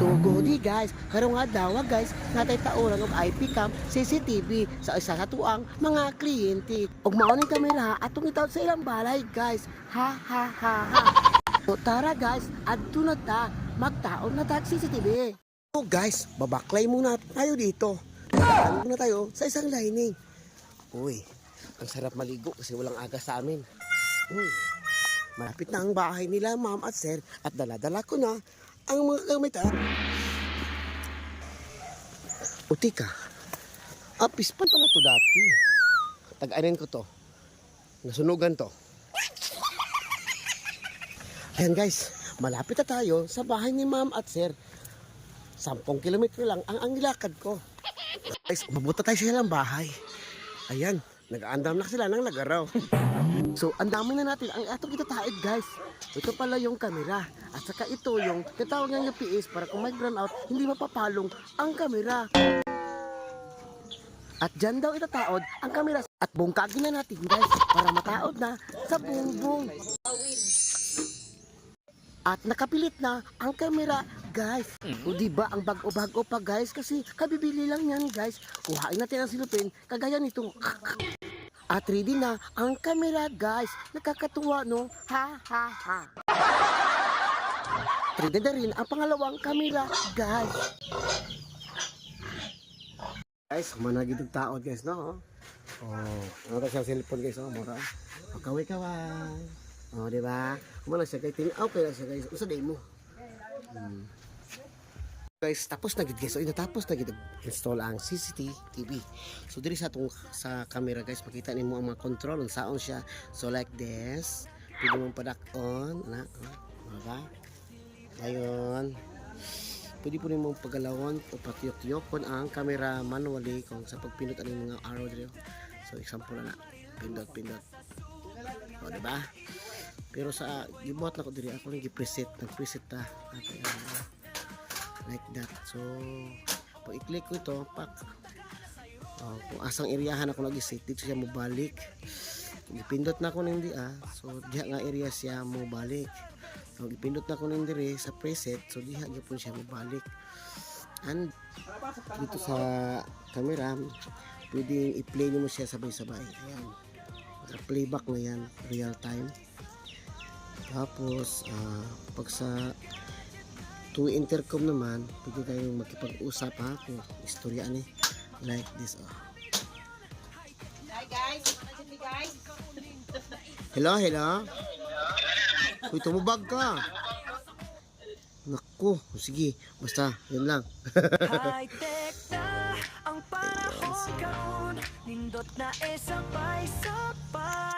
So godi guys, karong adlaw guys, natay taoran og IP cam CCTV sa isa sa tuang mga kliyente. Og mao ni kamera atong itawd sa ilang balay guys. Ha ha ha ha. So tara guys, adto na ta, magtaon na ta CCTV. So guys, babaklay muna tayo dito. Ano muna tayo sa isang lining. Uy, ang sarap maligo kasi walang aga sa amin. Malapit na ang bahay nila ma'am at sir at dala-dala ko na ang mga gamit Utika, apispan pala to dati. Tag-anin ko to. Nasunugan to. Ayan guys, malapit na tayo sa bahay ni ma'am at sir. 10 kilometro lang ang nilakad ko. Guys, mabuta tayo sa ilang bahay. Ayan, nag-aandam na sila ng lagaraw. So, ang dami na natin ang atong itataid guys. Ito pala yung kamera. At saka ito yung katawag ng PS para kung may brown out, hindi mapapalong ang kamera. At dyan daw itataod ang kamera. At bungkagin na natin guys para mataod na sa bungbong. At nakapilit na ang kamera guys. O diba ang bago-bago pa guys kasi kabibili lang yan guys. Kuhain natin ang silupin kagaya nitong at ready na ang kamera guys. Nakakatuwa no? Ha ha ha. Ready na rin ang pangalawang kamera guys. Guys, managid ng taon guys no? Ano tayo sa cellphone guys no? Mura. Kaway-kaway. Diba? Kumala siya kay tinaw kaya siya guys. Usa day mo. Guys, tapos na gid guys. So natapos na gid install ang CCTV. So diri sa atong sa camera guys, makita nimo ang mga control unsaon siya. So like this, pwede mong padak-on na, diba? Ayun. Pwede po nimo pagalawon o patiyok-tiyokon ang camera manually kung sa pagpindot aning mga arrow diri. So example na pindot. Diba? Pero sa gibuhat na ko diri ako lang gi-preset, nag-preset ta. Like that. So pag i-click ko ito, kung asang area ako nag-set, dito siya mobalik. Kung ipindot na ako nindi so diha nga area siya mobalik. So ipindot na ako nindi sa preset, so diha gyapon siya mobalik. And dito sa camera, pwedeng i-play mo siya sabay-sabay. Ayan. Playback na yan, real time. Tapos pag sa intercom naman, pwede tayong makipag-usap kung istorya ni like this. Hi guys, guys. Hello. Uy, tumubag ka. Naku, sige, basta, yun lang. High-tech na ang panahon karon, nindot na sabay-sabay.